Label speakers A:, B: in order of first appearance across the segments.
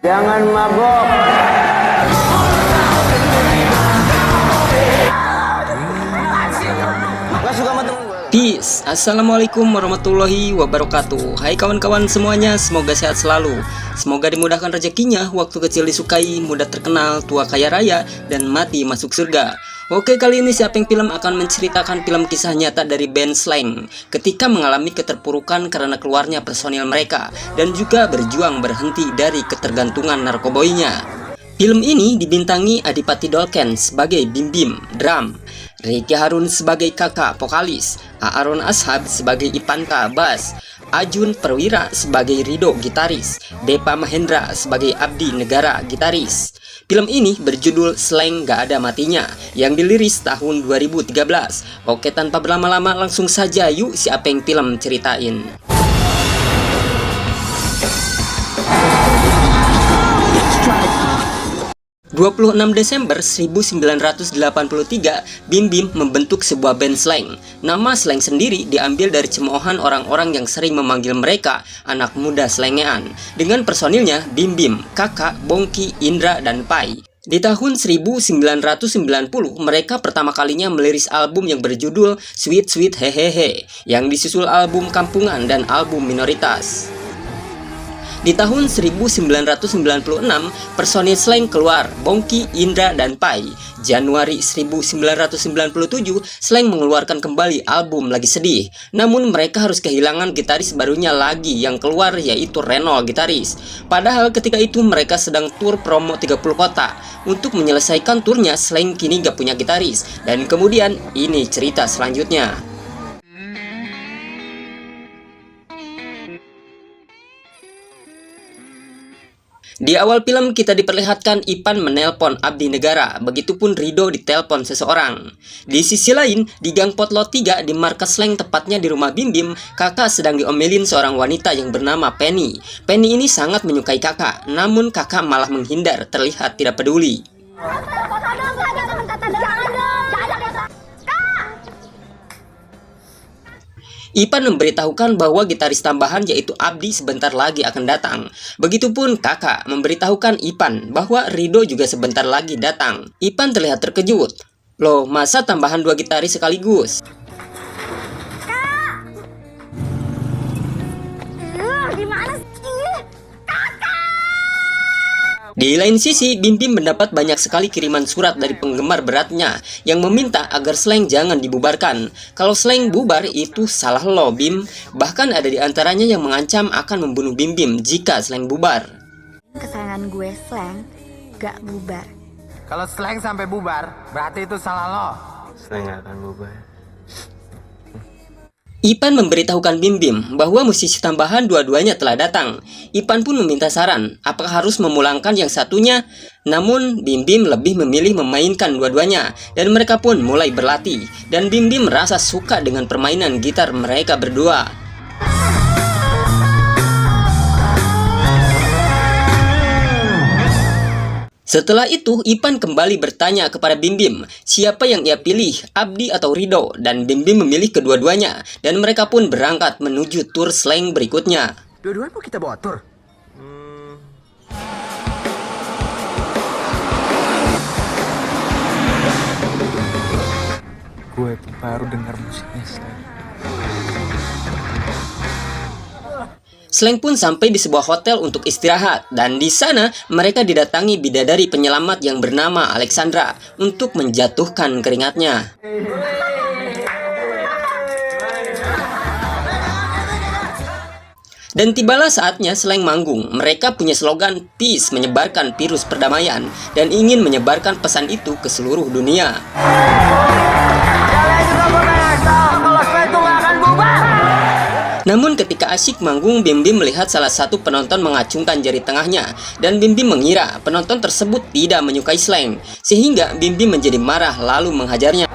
A: Jangan mabok. Gak suka sama temen gue.
B: Peace, assalamualaikum warahmatullahi wabarakatuh. Hai kawan-kawan semuanya, semoga sehat selalu. Semoga dimudahkan rezekinya, waktu kecil disukai, mudah terkenal, tua kaya raya, dan mati masuk surga. Oke, kali ini Siapeng Film akan menceritakan film kisah nyata dari band Slank ketika mengalami keterpurukan karena keluarnya personil mereka dan juga berjuang berhenti dari ketergantungan narkoboinya. Film ini dibintangi Adipati Dolken sebagai Bim Bim, drum, Ricky Harun sebagai kakak vokalis, Aaron Ashab sebagai Ipanka, bass, Ajun Perwira sebagai Rido, gitaris, Depa Mahendra sebagai Abdi Negara, gitaris. Film ini berjudul Slank Gak Ada Matinya yang dirilis tahun 2013. Oke, tanpa berlama-lama langsung saja yuk Siapeng Film ceritain. 26 Desember 1983, Bim Bim membentuk sebuah band Slank. Nama Slank sendiri diambil dari cemoohan orang-orang yang sering memanggil mereka anak muda slengean. Dengan personilnya Bim Bim, Kakak, Bongki, Indra, dan Pai. Di tahun 1990, mereka pertama kalinya merilis album yang berjudul Sweet Sweet Hehehe, yang disusul album Kampungan dan album Minoritas. Di tahun 1996, personil Slank keluar, Bongki, Indra, dan Pai. Januari 1997, Slank mengeluarkan kembali album Lagi Sedih. Namun mereka harus kehilangan gitaris barunya lagi yang keluar, yaitu Reno, gitaris. Padahal ketika itu mereka sedang tur promo 30 kota. Untuk menyelesaikan turnya, Slank kini gak punya gitaris. Dan kemudian ini cerita selanjutnya. Di awal film kita diperlihatkan Ipan menelpon Abdi Negara, begitupun Rido ditelepon seseorang. Di sisi lain, di Gang Potlot 3 di markas Slank, tepatnya di rumah Bim Bim, kakak sedang diomelin seorang wanita yang bernama Penny. Penny ini sangat menyukai kakak, namun kakak malah menghindar, terlihat tidak peduli. Ipan memberitahukan bahwa gitaris tambahan yaitu Abdi sebentar lagi akan datang. Begitupun kakak memberitahukan Ipan bahwa Rido juga sebentar lagi datang. Ipan terlihat terkejut. Loh, masa tambahan 2 gitaris sekaligus?
C: Gimana sih?
B: Di lain sisi, Bim Bim mendapat banyak sekali kiriman surat dari penggemar beratnya yang meminta agar Slank jangan dibubarkan. Kalau Slank bubar itu salah lo, Bim. Bahkan ada di antaranya yang mengancam akan membunuh Bim Bim jika Slank bubar.
C: Kesayangan gue Slank gak bubar.
A: Kalau Slank sampai bubar, berarti itu salah lo.
D: Slank gak akan bubar.
B: Ipan memberitahukan Bim Bim bahwa musisi tambahan dua-duanya telah datang. Ipan pun meminta saran, apakah harus memulangkan yang satunya? Namun Bim Bim lebih memilih memainkan dua-duanya, dan mereka pun mulai berlatih. Dan Bim Bim merasa suka dengan permainan gitar mereka berdua. Setelah itu, Ipan kembali bertanya kepada Bim Bim siapa yang ia pilih, Abdi atau Rido, dan Bim Bim memilih kedua-duanya, dan mereka pun berangkat menuju tur Slank berikutnya.
A: Dua-duanya mau kita bawa tur?
D: Gue baru dengar musiknya Slank.
B: Slank pun sampai di sebuah hotel untuk istirahat, dan di sana mereka didatangi bidadari penyelamat yang bernama Alexandra untuk menjatuhkan keringatnya. Dan tibalah saatnya Slank manggung. Mereka punya slogan Peace, menyebarkan virus perdamaian, dan ingin menyebarkan pesan itu ke seluruh dunia. Namun ketika asyik manggung, Bim Bim melihat salah satu penonton mengacungkan jari tengahnya, dan Bim Bim mengira penonton tersebut tidak menyukai Slank, sehingga Bim Bim menjadi marah lalu menghajarnya.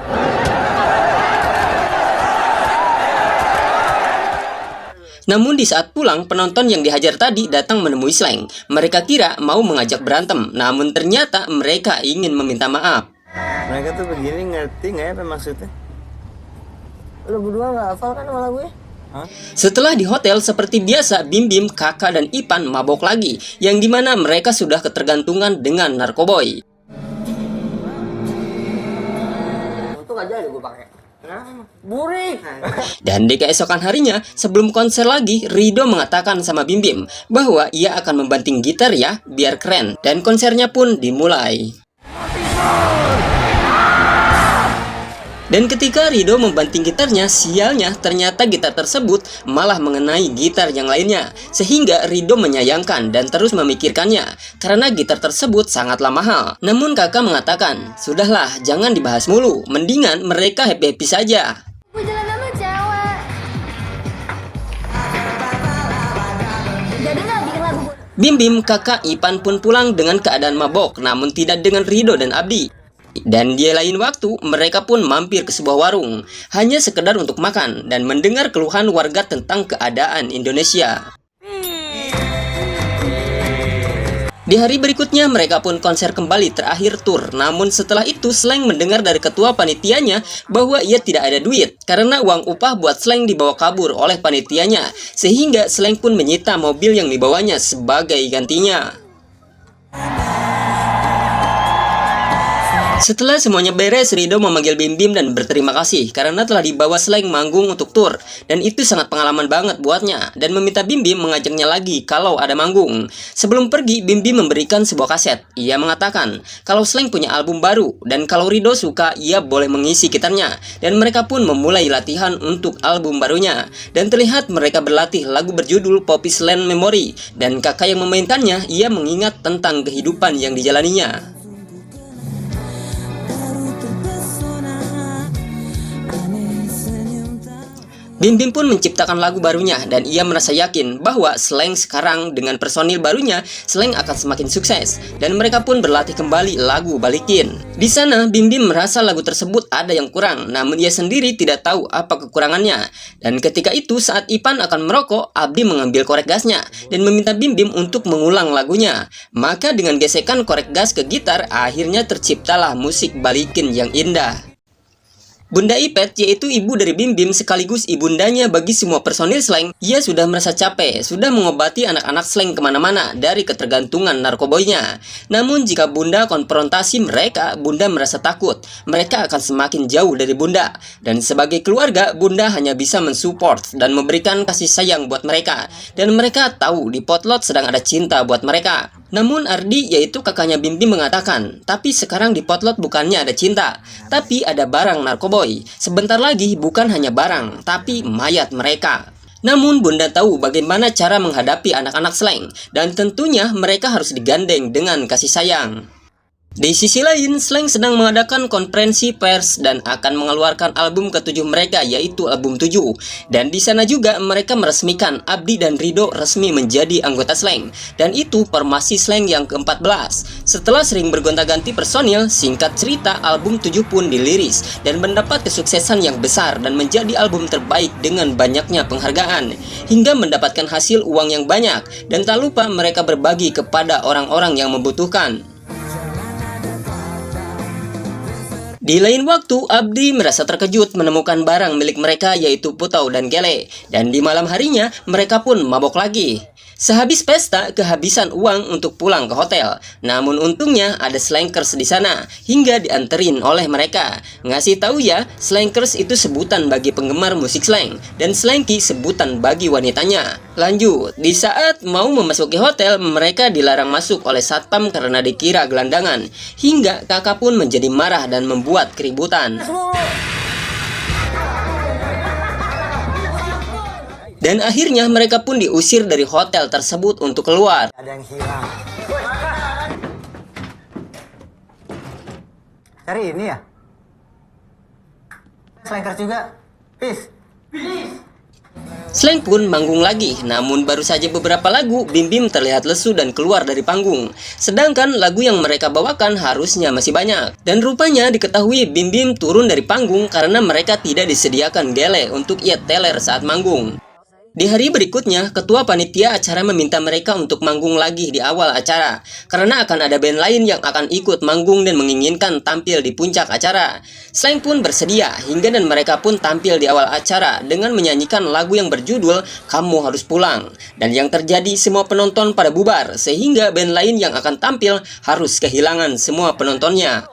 B: Namun di saat pulang, penonton yang dihajar tadi datang menemui Slank. Mereka kira mau mengajak berantem, namun ternyata mereka ingin meminta maaf.
D: Mereka tuh begini, ngerti nggak ya apa maksudnya?
A: Lo berdua nggak hafal kan sama lagu gue?
B: Setelah di hotel, seperti biasa, Bim Bim, Kakak, dan Ipan mabok lagi, yang dimana mereka sudah ketergantungan dengan narkoboy. Dan di keesokan harinya, sebelum konser lagi, Rido mengatakan sama Bim Bim bahwa ia akan membanting gitar ya, biar keren. Dan konsernya pun dimulai. Dan ketika Rido membanting gitarnya, sialnya ternyata gitar tersebut malah mengenai gitar yang lainnya. Sehingga Rido menyayangkan dan terus memikirkannya, karena gitar tersebut sangatlah mahal. Namun kakak mengatakan, sudahlah, jangan dibahas mulu, mendingan mereka happy-happy saja.
C: Gue jalan sama cewek. Jadi nggak bikin lagu.
B: Bim Bim, Kakak, Ipan pun pulang dengan keadaan mabok, namun tidak dengan Rido dan Abdi. Dan di lain waktu, mereka pun mampir ke sebuah warung, hanya sekedar untuk makan dan mendengar keluhan warga tentang keadaan Indonesia. Di hari berikutnya, mereka pun konser kembali terakhir tur. Namun setelah itu, Slank mendengar dari ketua panitianya bahwa ia tidak ada duit, karena uang upah buat Slank dibawa kabur oleh panitianya. Sehingga Slank pun menyita mobil yang dibawanya sebagai gantinya. Setelah semuanya beres, Rido memanggil Bim Bim dan berterima kasih karena telah dibawa Slank manggung untuk tur. Dan itu sangat pengalaman banget buatnya, dan meminta Bim Bim mengajaknya lagi kalau ada manggung. Sebelum pergi, Bim Bim memberikan sebuah kaset. Ia mengatakan kalau Slank punya album baru, dan kalau Rido suka, ia boleh mengisi gitarnya. Dan mereka pun memulai latihan untuk album barunya. Dan terlihat mereka berlatih lagu berjudul Poppy's Land Memory. Dan kakak yang memainkannya, ia mengingat tentang kehidupan yang dijalaninya. Bim Bim pun menciptakan lagu barunya dan ia merasa yakin bahwa Slank sekarang dengan personil barunya, Slank akan semakin sukses. Dan mereka pun berlatih kembali lagu Balikin. Di sana, Bim Bim merasa lagu tersebut ada yang kurang, namun ia sendiri tidak tahu apa kekurangannya. Dan ketika itu, saat Ipan akan merokok, Abdi mengambil korek gasnya dan meminta Bim Bim untuk mengulang lagunya. Maka dengan gesekan korek gas ke gitar, akhirnya terciptalah musik Balikin yang indah. Bunda Ipet, yaitu ibu dari Bim Bim sekaligus ibundanya bagi semua personil Slank, ia sudah merasa capek, sudah mengobati anak-anak Slank kemana-mana dari ketergantungan narkoboynya. Namun jika Bunda konfrontasi mereka, Bunda merasa takut, mereka akan semakin jauh dari Bunda. Dan sebagai keluarga, Bunda hanya bisa mensupport dan memberikan kasih sayang buat mereka. Dan mereka tahu di Potlot sedang ada cinta buat mereka. Namun Ardi, yaitu kakaknya Bim Bim, mengatakan, tapi sekarang di Potlot bukannya ada cinta, tapi ada barang narkoboy. Sebentar lagi bukan hanya barang, tapi mayat mereka. Namun Bunda tahu bagaimana cara menghadapi anak-anak Slank, dan tentunya mereka harus digandeng dengan kasih sayang. Di sisi lain, Slank sedang mengadakan konferensi pers dan akan mengeluarkan album ke-7 mereka, yaitu album 7. Dan di sana juga mereka meresmikan Abdi dan Rido resmi menjadi anggota Slank. Dan itu formasi Slank yang ke-14. Setelah sering bergonta-ganti personil, singkat cerita album 7 pun diliris dan mendapat kesuksesan yang besar dan menjadi album terbaik dengan banyaknya penghargaan, hingga mendapatkan hasil uang yang banyak. Dan tak lupa mereka berbagi kepada orang-orang yang membutuhkan. Di lain waktu, Abdi merasa terkejut menemukan barang milik mereka, yaitu Putau dan Gele. Dan di malam harinya, mereka pun mabok lagi. Sehabis pesta, kehabisan uang untuk pulang ke hotel. Namun untungnya ada Slankers di sana, hingga dianterin oleh mereka. Ngasih tahu ya, Slankers itu sebutan bagi penggemar musik slang, dan Slanky sebutan bagi wanitanya. Lanjut, di saat mau memasuki hotel, mereka dilarang masuk oleh satpam karena dikira gelandangan. Hingga kakak pun menjadi marah dan membuat keributan. Dan akhirnya mereka pun diusir dari hotel tersebut untuk keluar.
A: Ada yang hilang. Cari ini ya? Slankers juga. Peace.
B: Slank pun manggung lagi, namun baru saja beberapa lagu, Bim Bim terlihat lesu dan keluar dari panggung. Sedangkan lagu yang mereka bawakan harusnya masih banyak. Dan rupanya diketahui Bim Bim turun dari panggung karena mereka tidak disediakan gele untuk ia teler saat manggung. Di hari berikutnya, ketua panitia acara meminta mereka untuk manggung lagi di awal acara, karena akan ada band lain yang akan ikut manggung dan menginginkan tampil di puncak acara. Slank pun bersedia, hingga dan mereka pun tampil di awal acara dengan menyanyikan lagu yang berjudul Kamu Harus Pulang. Dan yang terjadi, semua penonton pada bubar, sehingga band lain yang akan tampil harus kehilangan semua penontonnya.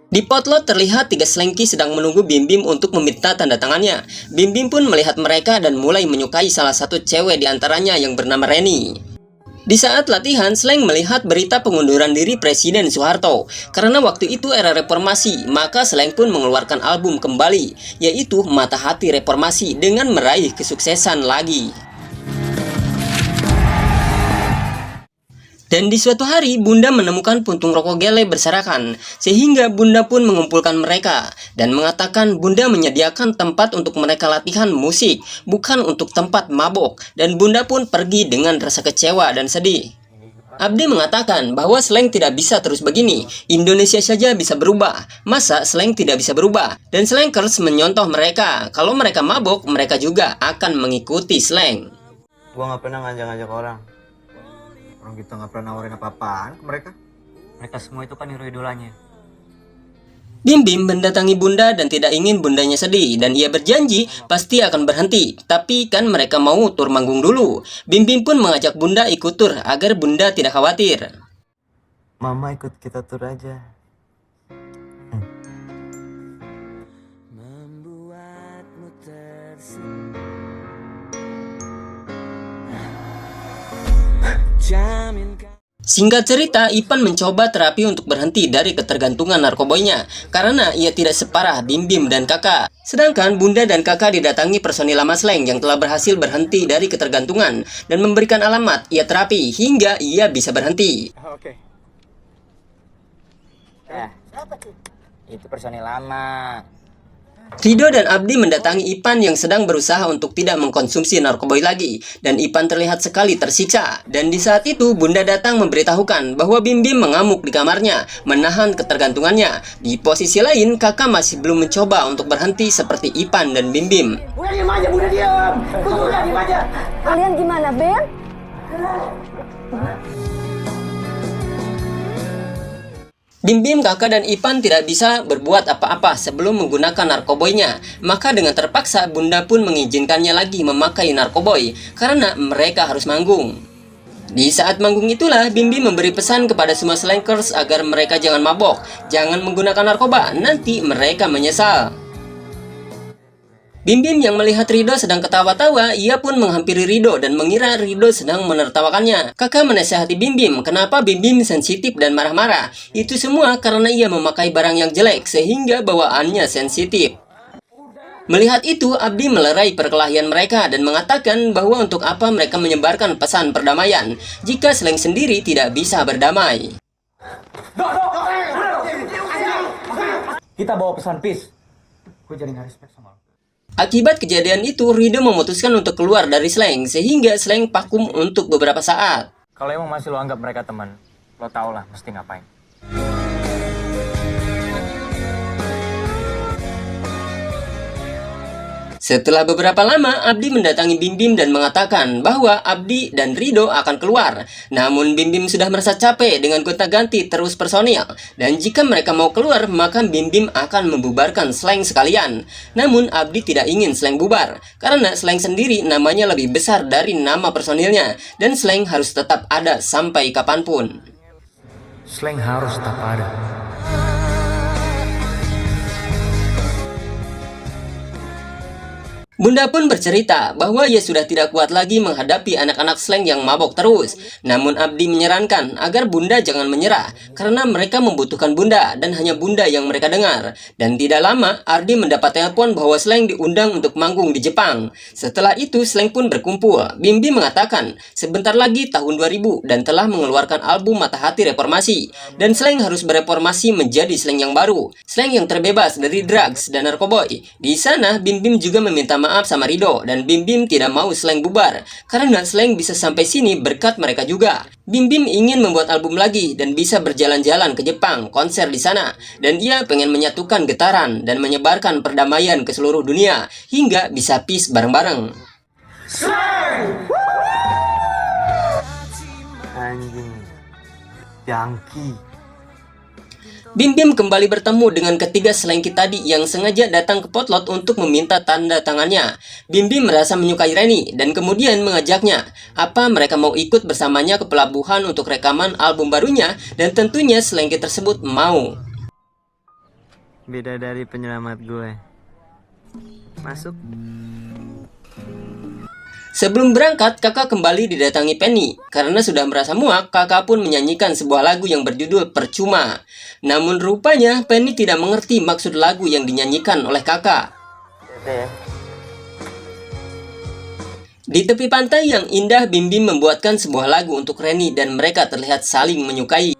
B: Di potlot terlihat 3 Slanky sedang menunggu Bim Bim untuk meminta tanda tangannya. Bim Bim pun melihat mereka dan mulai menyukai salah satu cewek di antaranya yang bernama Reni. Di saat latihan, Slank melihat berita pengunduran diri Presiden Soeharto. Karena waktu itu era reformasi, maka Slank pun mengeluarkan album kembali, yaitu Mata Hati Reformasi dengan meraih kesuksesan lagi. Dan di suatu hari, Bunda menemukan puntung rokok gele berserakan, sehingga Bunda pun mengumpulkan mereka, dan mengatakan Bunda menyediakan tempat untuk mereka latihan musik, bukan untuk tempat mabok, dan Bunda pun pergi dengan rasa kecewa dan sedih. Abdi mengatakan bahwa Slank tidak bisa terus begini, Indonesia saja bisa berubah, masa Slank tidak bisa berubah? Dan Slankers menyontoh mereka, kalau mereka mabok, mereka juga akan mengikuti Slank.
D: Gua nggak pernah ngajak-ngajak orang.
A: Orang kita nggak pernah nawarin apa-apaan ke mereka.
D: Mereka semua itu kan hero idolanya.
B: Bim Bim mendatangi Bunda dan tidak ingin Bundanya sedih, dan ia berjanji pasti akan berhenti. Tapi kan mereka mau tur manggung dulu. Bim Bim pun mengajak Bunda ikut tur agar Bunda tidak khawatir.
D: Mama ikut kita tur aja.
B: Singkat cerita, Ipan mencoba terapi untuk berhenti dari ketergantungan narkoboynya karena ia tidak separah Bim Bim dan kakak. Sedangkan Bunda dan kakak didatangi personil lama Slank yang telah berhasil berhenti dari ketergantungan dan memberikan alamat ia terapi hingga ia bisa berhenti.
A: Oke. Itu personil lama.
B: Rido dan Abdi mendatangi Ipan yang sedang berusaha untuk tidak mengkonsumsi narkoboy lagi, dan Ipan terlihat sekali tersiksa. Dan di saat itu Bunda datang memberitahukan bahwa Bim Bim mengamuk di kamarnya, menahan ketergantungannya. Di posisi lain, kakak masih belum mencoba untuk berhenti seperti Ipan dan Bim Bim.
E: Udah diam aja, udah diam. Udah diam aja.
C: Kalian gimana, Ben?
B: Bim Bim, kakak dan Ipan tidak bisa berbuat apa-apa sebelum menggunakan narkoboynya. Maka dengan terpaksa Bunda pun mengizinkannya lagi memakai narkoboy karena mereka harus manggung. Di saat manggung itulah Bim Bim memberi pesan kepada semua Slankers agar mereka jangan mabok, jangan menggunakan narkoba, nanti mereka menyesal. Bim Bim yang melihat Rido sedang ketawa-tawa, ia pun menghampiri Rido dan mengira Rido sedang menertawakannya. Kakak menasihati Bim Bim, kenapa Bim Bim sensitif dan marah-marah. Itu semua karena ia memakai barang yang jelek sehingga bawaannya sensitif. Melihat itu, Abdi melerai perkelahian mereka dan mengatakan bahwa untuk apa mereka menyebarkan pesan perdamaian jika Slank sendiri tidak bisa berdamai.
E: Kita bawa pesan peace. Gue jadi nggak respect sama lo.
B: Akibat kejadian itu, Rido memutuskan untuk keluar dari Slank, sehingga Slank vakum untuk beberapa saat.
A: Kalau emang masih lo anggap mereka teman, lo tau lah mesti ngapain.
B: Setelah beberapa lama, Abdi mendatangi Bim Bim dan mengatakan bahwa Abdi dan Rido akan keluar. Namun Bim Bim sudah merasa capek dengan gonta-ganti terus personil. Dan jika mereka mau keluar, maka Bim Bim akan membubarkan Slank sekalian. Namun Abdi tidak ingin Slank bubar, karena Slank sendiri namanya lebih besar dari nama personilnya. Dan Slank harus tetap ada sampai kapanpun.
A: Slank harus tetap ada.
B: Bunda pun bercerita bahwa ia sudah tidak kuat lagi menghadapi anak-anak Slank yang mabok terus. Namun Abdi menyarankan agar Bunda jangan menyerah, karena mereka membutuhkan Bunda dan hanya Bunda yang mereka dengar. Dan tidak lama, Ardi mendapat telepon bahwa Slank diundang untuk manggung di Jepang. Setelah itu, Slank pun berkumpul. Bim Bim mengatakan sebentar lagi tahun 2000 dan telah mengeluarkan album Mata Hati Reformasi. Dan Slank harus bereformasi menjadi Slank yang baru, Slank yang terbebas dari drugs dan narkoboy. Di sana, Bim Bim juga meminta maaf sama Rido dan Bim Bim tidak mau Slank bubar karena Slank bisa sampai sini berkat mereka juga. Bim Bim ingin membuat album lagi dan bisa berjalan-jalan ke Jepang, konser di sana, dan ia pengen menyatukan getaran dan menyebarkan perdamaian ke seluruh dunia hingga bisa peace bareng-bareng.
D: Anjing. Yangki.
B: Bim Bim kembali bertemu dengan ketiga Slanky tadi yang sengaja datang ke potlot untuk meminta tanda tangannya. Bim Bim merasa menyukai Reni dan kemudian mengajaknya. Apa mereka mau ikut bersamanya ke pelabuhan untuk rekaman album barunya, dan tentunya Slanky tersebut mau.
D: Beda dari penyelamat gue. Masuk.
B: Sebelum berangkat, kakak kembali didatangi Penny. Karena sudah merasa muak, kakak pun menyanyikan sebuah lagu yang berjudul Percuma. Namun rupanya Penny tidak mengerti maksud lagu yang dinyanyikan oleh kakak. Di tepi pantai yang indah, Bim Bim membuatkan sebuah lagu untuk Reni dan mereka terlihat saling menyukai.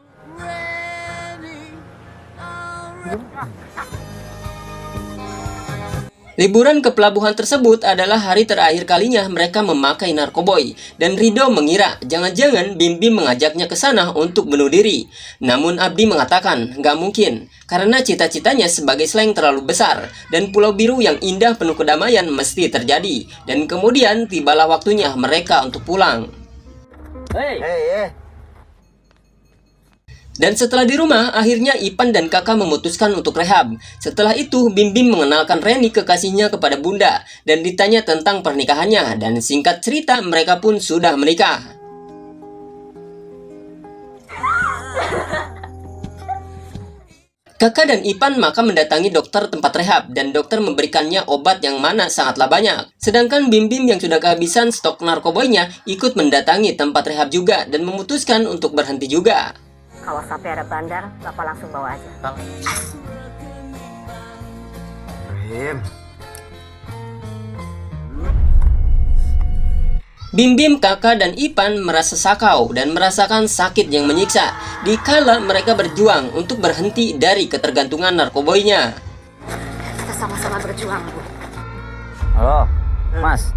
B: Liburan ke pelabuhan tersebut adalah hari terakhir kalinya mereka memakai narkoboy, dan Rido mengira jangan-jangan Bim Bim mengajaknya ke sana untuk bunuh diri. Namun Abdi mengatakan nggak mungkin, karena cita-citanya sebagai Slank terlalu besar, dan Pulau Biru yang indah penuh kedamaian mesti terjadi. Dan kemudian tibalah waktunya mereka untuk pulang. Dan setelah di rumah, akhirnya Ipan dan kakak memutuskan untuk rehab. Setelah itu, Bim Bim mengenalkan Reni kekasihnya kepada Bunda dan ditanya tentang pernikahannya, dan singkat cerita mereka pun sudah menikah. Kakak dan Ipan maka mendatangi dokter tempat rehab dan dokter memberikannya obat yang mana sangatlah banyak. Sedangkan Bim Bim yang sudah kehabisan stok narkoboynya ikut mendatangi tempat rehab juga dan memutuskan untuk berhenti juga.
F: Kalau sampai ada bandar, Bapak langsung bawa aja.
B: Bim Bim, kakak, dan Ipan merasa sakau dan merasakan sakit yang menyiksa dikala mereka berjuang untuk berhenti dari ketergantungan narkoboynya.
F: Kita sama-sama berjuang, Bu.
D: Halo, Mas.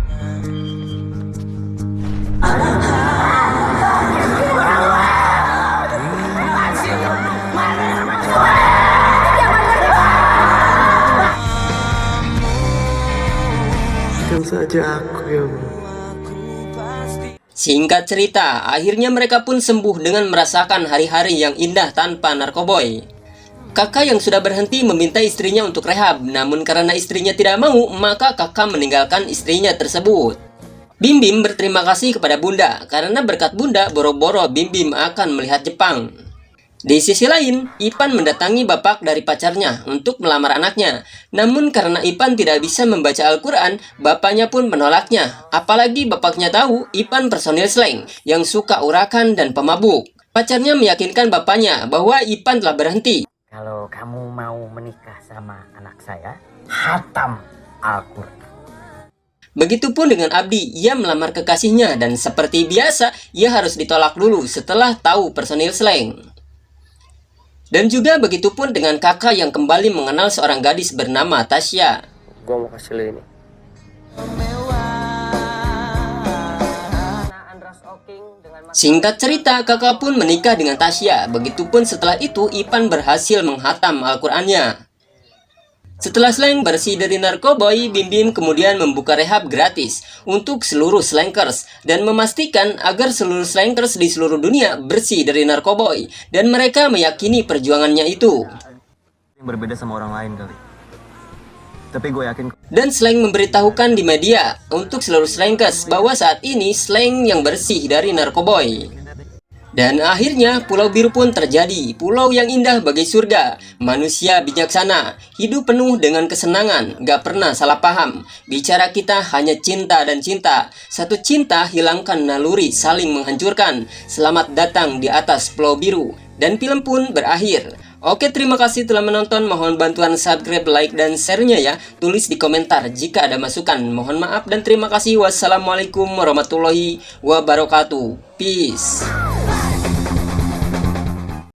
D: Kan saja aku ya, Bu.
B: Singkat cerita, akhirnya mereka pun sembuh dengan merasakan hari-hari yang indah tanpa narkoboy. Kakak yang sudah berhenti meminta istrinya untuk rehab, namun karena istrinya tidak mau, maka kakak meninggalkan istrinya tersebut. Bim Bim berterima kasih kepada Bunda, karena berkat Bunda, boro-boro Bim Bim akan melihat Jepang. Di sisi lain, Ipan mendatangi bapak dari pacarnya untuk melamar anaknya. Namun karena Ipan tidak bisa membaca Al-Quran, bapaknya pun menolaknya. Apalagi bapaknya tahu Ipan personil Slank yang suka urakan dan pemabuk. Pacarnya meyakinkan bapaknya bahwa Ipan telah berhenti.
F: Kalau kamu mau menikah sama anak saya, hatam Al-Quran.
B: Begitupun dengan Abdi, ia melamar kekasihnya dan seperti biasa, ia harus ditolak dulu setelah tahu personil Slank. Dan juga begitupun dengan kakak yang kembali mengenal seorang gadis bernama Tasya.
D: Gua mau kasih lo ini.
B: Singkat cerita, kakak pun menikah dengan Tasya. Begitupun setelah itu, Ipan berhasil menghatam Al-Qurannya. Setelah Slank bersih dari narkoboy, Bim Bim kemudian membuka rehab gratis untuk seluruh Slankers dan memastikan agar seluruh Slankers di seluruh dunia bersih dari narkoboy, dan mereka meyakini perjuangannya itu.
D: Berbeda sama orang lain kali. Tapi gue yakin.
B: Dan Slank memberitahukan di media untuk seluruh Slankers bahwa saat ini Slank yang bersih dari narkoboy. Dan akhirnya Pulau Biru pun terjadi, pulau yang indah bagai surga, manusia bijaksana, hidup penuh dengan kesenangan, gak pernah salah paham, bicara kita hanya cinta dan cinta, satu cinta hilangkan naluri saling menghancurkan, selamat datang di atas Pulau Biru, dan film pun berakhir. Oke, terima kasih telah menonton, mohon bantuan subscribe, like, dan share-nya ya, tulis di komentar jika ada masukan, mohon maaf dan terima kasih, wassalamualaikum warahmatullahi wabarakatuh, peace.